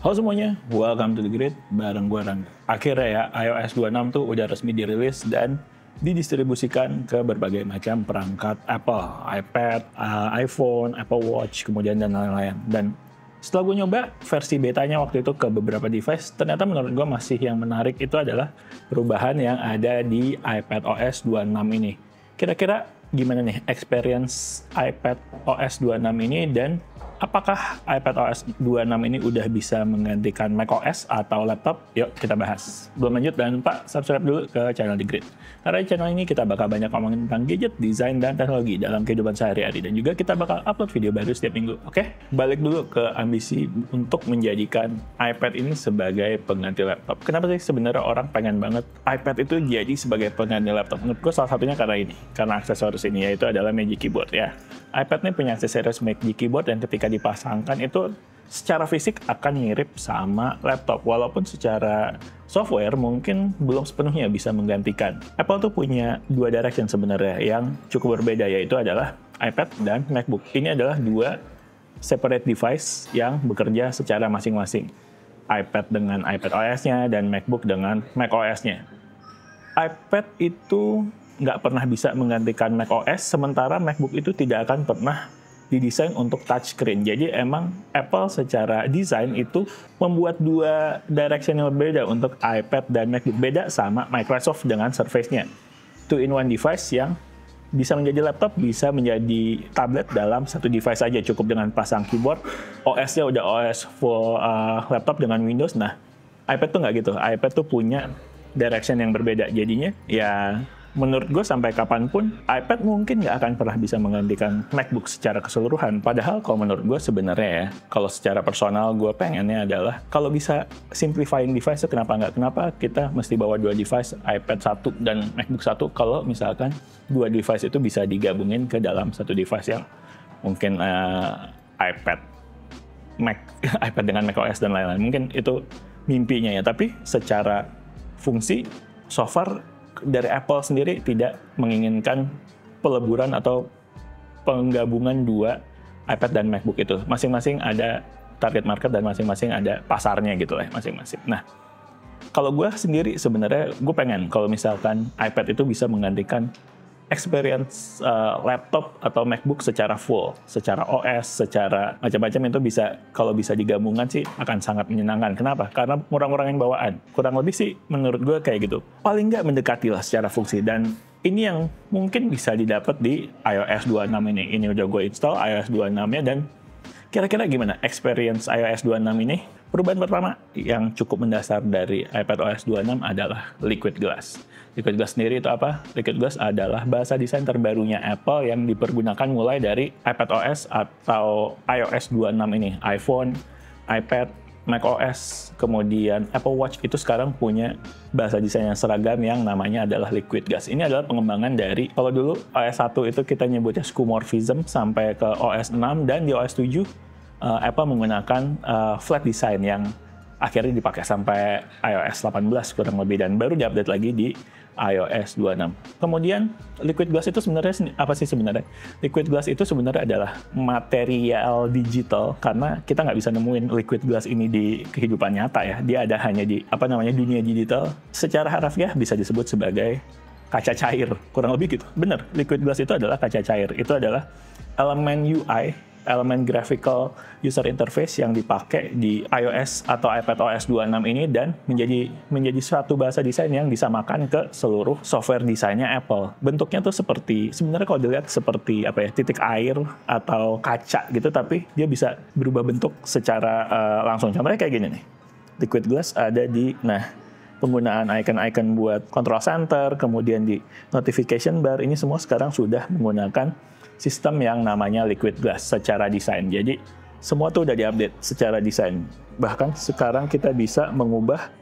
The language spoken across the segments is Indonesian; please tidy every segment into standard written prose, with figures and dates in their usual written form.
Halo semuanya, welcome to the grid bareng gue Rangga. Akhirnya ya, iOS 26 tuh udah resmi dirilis dan didistribusikan ke berbagai macam perangkat Apple, iPad, iPhone, Apple Watch, kemudian dan lain-lain. Dan setelah gue nyoba versi betanya waktu itu ke beberapa device, ternyata menurut gue masih yang menarik itu adalah perubahan yang ada di iPadOS 26 ini. Kira-kira gimana nih experience iPadOS 26 ini dan apakah iPadOS 26 ini udah bisa menggantikan macOS atau laptop? Yuk kita bahas. Belum lanjut, jangan lupa subscribe dulu ke channel The Grid. Karena di channel ini kita bakal banyak ngomongin tentang gadget, desain, dan teknologi dalam kehidupan sehari-hari. Dan juga kita bakal upload video baru setiap minggu. Oke? Balik dulu ke ambisi untuk menjadikan iPad ini sebagai pengganti laptop. Kenapa sih sebenarnya orang pengen banget iPad itu jadi sebagai pengganti laptop? Menurut gue salah satunya karena ini. Karena aksesoris ini, yaitu adalah Magic Keyboard ya. iPad ini punya aksesoris Magic Keyboard dan ketika dipasangkan itu secara fisik akan mirip sama laptop, walaupun secara software mungkin belum sepenuhnya bisa menggantikan. Apple tuh punya dua direction sebenarnya yang cukup berbeda, yaitu adalah iPad dan MacBook. Ini adalah dua separate device yang bekerja secara masing-masing. iPad dengan iPadOS-nya dan MacBook dengan macOS-nya. iPad itu nggak pernah bisa menggantikan macOS, sementara MacBook itu tidak akan pernah didesain untuk touchscreen. Jadi emang Apple secara desain itu membuat dua direction yang berbeda untuk iPad dan MacBook. Beda sama Microsoft dengan Surface-nya. Two-in-one device yang bisa menjadi laptop, bisa menjadi tablet dalam satu device aja. Cukup dengan pasang keyboard, OS-nya udah OS full laptop dengan Windows. Nah, iPad tuh nggak gitu. iPad tuh punya direction yang berbeda. Jadinya ya menurut gue sampai kapanpun iPad mungkin nggak akan pernah bisa menggantikan MacBook secara keseluruhan. Padahal kalau menurut gue sebenarnya ya, kalau secara personal gue pengennya adalah kalau bisa simplifying device, kenapa nggak? Kenapa kita mesti bawa dua device, iPad 1 dan MacBook 1, kalau misalkan dua device itu bisa digabungin ke dalam satu device yang mungkin iPad, Mac, iPad dengan macOS dan lain-lain. Mungkin itu mimpinya ya, tapi secara fungsi so far dari Apple sendiri tidak menginginkan peleburan atau penggabungan dua iPad dan MacBook itu. Masing-masing ada target market dan masing-masing ada pasarnya gitu lah masing-masing. Nah, kalau gue sendiri sebenarnya gue pengen kalau misalkan iPad itu bisa menggantikan experience laptop atau MacBook secara full, secara OS, secara macam-macam, itu bisa, kalau bisa digabungkan sih akan sangat menyenangkan. Kenapa? Karena ngurang-ngurangin bawaan. Kurang lebih sih menurut gue kayak gitu. Paling nggak mendekati lah secara fungsi, dan ini yang mungkin bisa didapat di iOS 26 ini. Ini udah gue install iOS 26-nya, dan kira-kira gimana experience iOS 26 ini? Perubahan pertama yang cukup mendasar dari iPadOS 26 adalah Liquid Glass. Liquid Glass sendiri itu apa? Liquid Glass adalah bahasa desain terbarunya Apple yang dipergunakan mulai dari iPadOS atau iOS 26 ini. iPhone, iPad, macOS, kemudian Apple Watch itu sekarang punya bahasa desain yang seragam yang namanya adalah Liquid Glass. Ini adalah pengembangan dari, kalau dulu OS 1 itu kita nyebutnya skeuomorphism sampai ke OS 6, dan di OS 7 Apple menggunakan flat design yang akhirnya dipakai sampai iOS 18 kurang lebih, dan baru diupdate lagi di iOS 26. Kemudian Liquid Glass itu sebenarnya apa sih sebenarnya? Liquid Glass itu sebenarnya adalah material digital, karena kita nggak bisa nemuin Liquid Glass ini di kehidupan nyata ya. Dia ada hanya di dunia digital. Secara harfiah bisa disebut sebagai kaca cair, kurang lebih gitu. Bener, Liquid Glass itu adalah kaca cair. Itu adalah elemen UI, elemen graphical user interface yang dipakai di iOS atau iPadOS 26 ini, dan menjadi suatu bahasa desain yang disamakan ke seluruh software desainnya Apple. Bentuknya tuh seperti, sebenarnya kalau dilihat seperti apa ya, titik air atau kaca gitu, tapi dia bisa berubah bentuk secara langsung. Contohnya kayak gini nih. Liquid Glass ada di, penggunaan icon-icon buat control center, kemudian di notification bar, ini semua sekarang sudah menggunakan sistem yang namanya Liquid Glass secara desain. Jadi semua tuh udah diupdate secara desain. Bahkan sekarang kita bisa mengubah.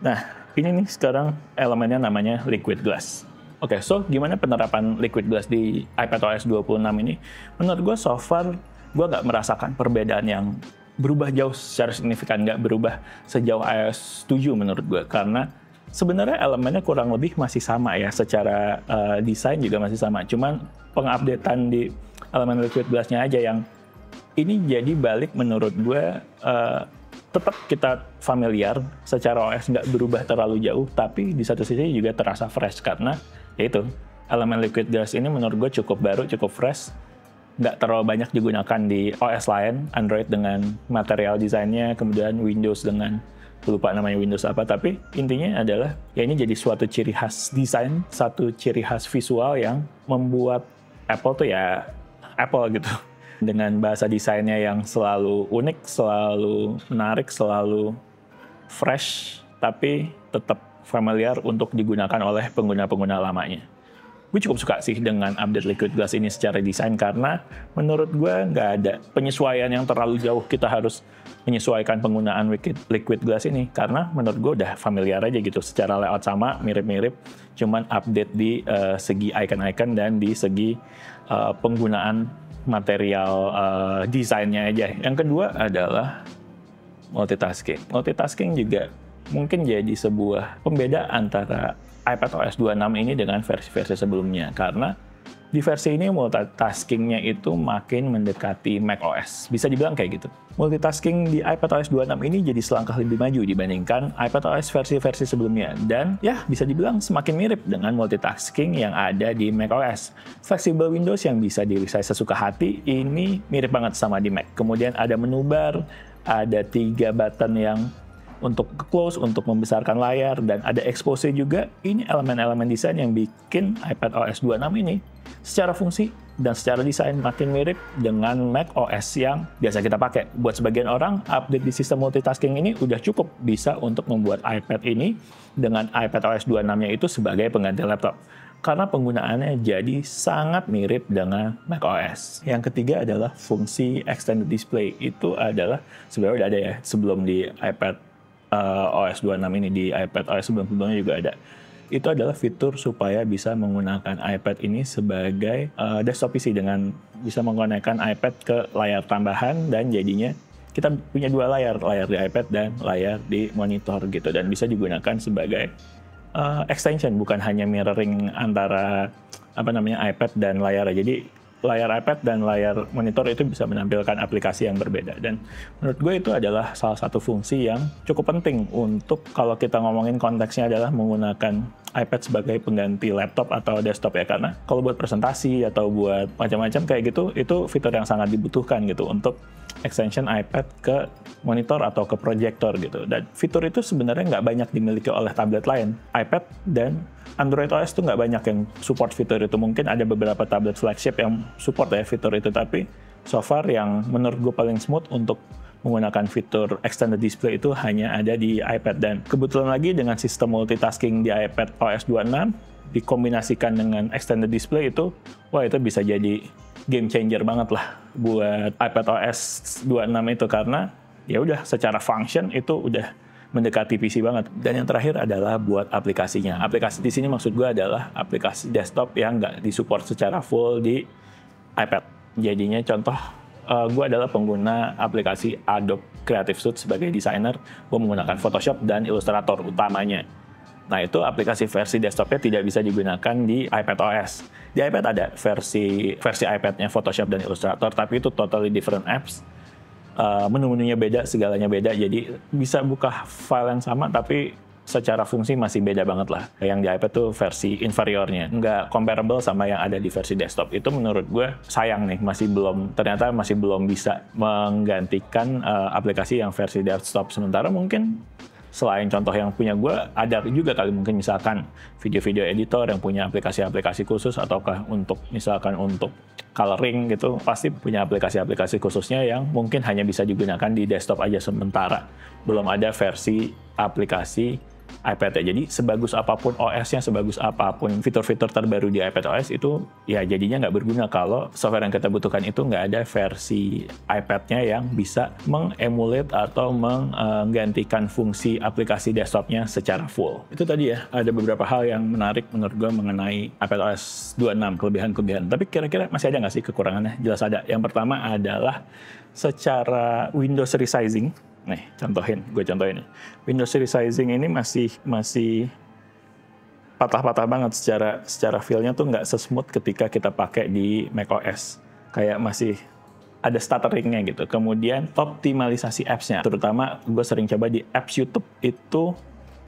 Nah, ini nih sekarang elemennya namanya Liquid Glass. Oke, so gimana penerapan Liquid Glass di iPadOS 26 ini? Menurut gue so far gue nggak merasakan perbedaan yang berubah jauh secara signifikan, nggak berubah sejauh iOS 7 menurut gue, karena sebenarnya elemennya kurang lebih masih sama ya, secara desain juga masih sama, cuman pengupdatean di elemen Liquid Glass-nya aja yang ini jadi balik menurut gue tetap kita familiar, secara OS nggak berubah terlalu jauh, tapi di satu sisi juga terasa fresh karena yaitu elemen Liquid Glass ini menurut gue cukup baru, cukup fresh, nggak terlalu banyak digunakan di OS lain, Android dengan material desainnya, kemudian Windows dengan, lupa namanya Windows apa, tapi intinya adalah ya ini jadi suatu ciri khas desain, satu ciri khas visual yang membuat Apple tuh ya Apple gitu. Dengan bahasa desainnya yang selalu unik, selalu menarik, selalu fresh, tapi tetap familiar untuk digunakan oleh pengguna-pengguna lamanya. Gue cukup suka sih dengan update Liquid Glass ini secara desain karena menurut gue nggak ada penyesuaian yang terlalu jauh. Kita harus menyesuaikan penggunaan Liquid Glass ini karena menurut gue udah familiar aja gitu. Secara layout sama, mirip-mirip, cuman update di segi icon-icon dan di segi penggunaan material desainnya aja. Yang kedua adalah multitasking. Multitasking juga mungkin jadi sebuah pembeda antara iPadOS 26 ini dengan versi-versi sebelumnya karena di versi ini multitaskingnya itu makin mendekati macOS. Bisa dibilang kayak gitu. Multitasking di iPadOS 26 ini jadi selangkah lebih maju dibandingkan iPadOS versi-versi sebelumnya. Dan ya bisa dibilang semakin mirip dengan multitasking yang ada di macOS. Flexible Windows yang bisa di-resize sesuka hati ini mirip banget sama di Mac. Kemudian ada menu bar, ada 3 button yang untuk close, untuk membesarkan layar, dan ada expose juga. Ini elemen-elemen desain yang bikin iPadOS 26 ini secara fungsi dan secara desain makin mirip dengan macOS yang biasa kita pakai. Buat sebagian orang, update di sistem multitasking ini udah cukup bisa untuk membuat iPad ini dengan iPadOS 26-nya itu sebagai pengganti laptop. Karena penggunaannya jadi sangat mirip dengan macOS. Yang ketiga adalah fungsi Extended Display. Itu adalah sebenarnya udah ada ya sebelum di iPad OS 26 ini, di iPad OS sebelum-sebelumnya juga ada. Itu adalah fitur supaya bisa menggunakan iPad ini sebagai desktop PC dengan bisa menggunakan iPad ke layar tambahan dan jadinya kita punya 2 layar di iPad dan layar di monitor gitu, dan bisa digunakan sebagai extension, bukan hanya mirroring antara iPad dan layar. Jadi layar iPad dan layar monitor itu bisa menampilkan aplikasi yang berbeda. Dan menurut gue itu adalah salah satu fungsi yang cukup penting untuk kalau kita ngomongin konteksnya adalah menggunakan iPad sebagai pengganti laptop atau desktop ya. Karena kalau buat presentasi atau buat macam-macam kayak gitu, itu fitur yang sangat dibutuhkan gitu untuk extension iPad ke monitor atau ke proyektor gitu. Dan fitur itu sebenarnya nggak banyak dimiliki oleh tablet lain. iPad dan Android OS tuh nggak banyak yang support fitur itu. Mungkin ada beberapa tablet flagship yang support ya fitur itu, tapi so far yang menurut gue paling smooth untuk menggunakan fitur Extended Display itu hanya ada di iPad. Dan kebetulan lagi dengan sistem multitasking di iPad OS 26 dikombinasikan dengan Extended Display itu, wah itu bisa jadi game changer banget lah buat iPad OS 26 itu, karena ya udah secara function itu udah mendekati PC banget. Dan yang terakhir adalah buat aplikasinya. Aplikasi di sini maksud gue adalah aplikasi desktop yang nggak disupport secara full di iPad. Jadinya contoh, gue adalah pengguna aplikasi Adobe Creative Suite sebagai desainer. Gue menggunakan Photoshop dan Illustrator utamanya. Nah itu aplikasi versi desktopnya tidak bisa digunakan di iPadOS. Di iPad ada versi iPad-nya Photoshop dan Illustrator, tapi itu totally different apps. Menu-menunya beda, segalanya beda, jadi bisa buka file yang sama tapi secara fungsi masih beda banget lah. Yang di iPad tuh versi inferiornya, nggak comparable sama yang ada di versi desktop. Itu menurut gue sayang nih, ternyata masih belum bisa menggantikan aplikasi yang versi desktop. Sementara mungkin selain contoh yang punya gue, ada juga kali mungkin misalkan video-video editor yang punya aplikasi-aplikasi khusus, ataukah misalkan untuk coloring gitu, pasti punya aplikasi-aplikasi khususnya yang mungkin hanya bisa digunakan di desktop aja, sementara belum ada versi aplikasi iPad ya. Jadi sebagus apapun OS-nya, sebagus apapun fitur-fitur terbaru di iPadOS itu ya jadinya nggak berguna kalau software yang kita butuhkan itu nggak ada versi iPad-nya yang bisa mengemulate atau menggantikan fungsi aplikasi desktopnya secara full. Itu tadi ya, ada beberapa hal yang menarik menurut gue mengenai iPadOS 26, kelebihan-kelebihan. Tapi kira-kira masih ada nggak sih kekurangannya? Jelas ada. Yang pertama adalah secara Windows resizing. Nih, gue contohin. Windows resizing ini masih patah-patah banget secara feel-nya tuh nggak sesmooth ketika kita pakai di macOS. Kayak masih ada stutteringnya gitu. Kemudian optimalisasi apps-nya, terutama gue sering coba di apps YouTube itu.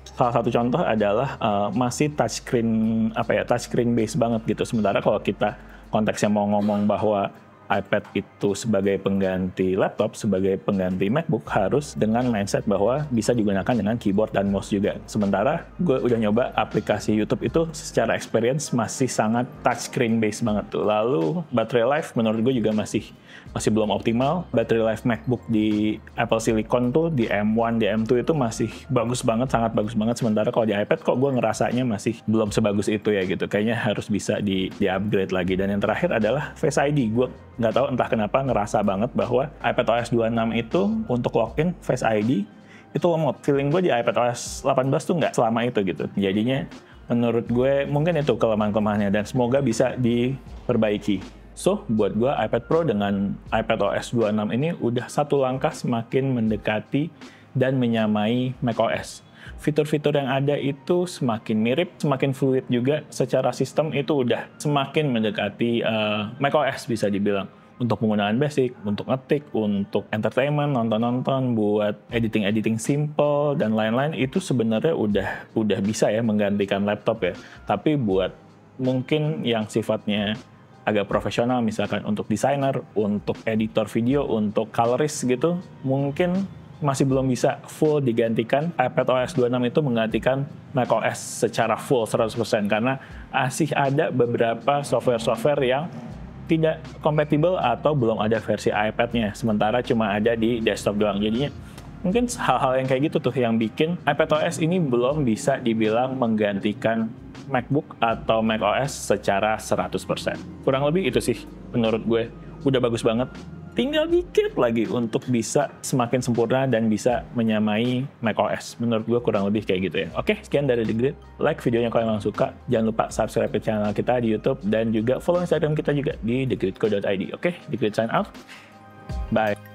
Salah satu contoh adalah masih touchscreen based banget gitu. Sementara kalau kita konteksnya mau ngomong bahwa iPad itu sebagai pengganti laptop, sebagai pengganti MacBook, harus dengan mindset bahwa bisa digunakan dengan keyboard dan mouse juga. Sementara gue udah nyoba aplikasi YouTube itu secara experience masih sangat touchscreen based banget tuh. Lalu battery life menurut gue juga masih belum optimal. Battery life MacBook di Apple Silicon tuh di M1, di M2 itu masih bagus banget, sangat bagus banget. Sementara kalau di iPad kok gue ngerasanya masih belum sebagus itu ya gitu. Kayaknya harus bisa di-upgrade lagi. Dan yang terakhir adalah Face ID. Gue nggak tahu entah kenapa ngerasa banget bahwa iPadOS 26 itu untuk login Face ID itu lemot. Feeling gue di iPadOS 18 tuh nggak selama itu gitu. Jadinya menurut gue mungkin itu kelemahan-kelemahannya dan semoga bisa diperbaiki. So, buat gue iPad Pro dengan iPadOS 26 ini udah satu langkah semakin mendekati dan menyamai macOS. Fitur-fitur yang ada itu semakin mirip, semakin fluid juga. Secara sistem itu udah semakin mendekati macOS bisa dibilang. Untuk penggunaan basic, untuk ngetik, untuk entertainment, nonton-nonton, buat editing-editing simple, dan lain-lain, itu sebenarnya udah bisa ya menggantikan laptop ya. Tapi buat mungkin yang sifatnya agak profesional, misalkan untuk desainer, untuk editor video, untuk colorist gitu, mungkin masih belum bisa full digantikan. iPadOS 26 itu menggantikan macOS secara full 100% karena masih ada beberapa software-software yang tidak kompatibel atau belum ada versi iPad-nya, sementara cuma ada di desktop doang. Jadinya mungkin hal-hal yang kayak gitu tuh yang bikin iPadOS ini belum bisa dibilang menggantikan MacBook atau macOS secara 100%. Kurang lebih itu sih menurut gue. Udah bagus banget. Tinggal dikit lagi untuk bisa semakin sempurna dan bisa menyamai macOS. Menurut gue kurang lebih kayak gitu ya. Oke, sekian dari The Grid. Like videonya kalau memang suka. Jangan lupa subscribe ke channel kita di YouTube dan juga follow Instagram kita juga di thegridco.id. Oke, The Grid sign out. Bye.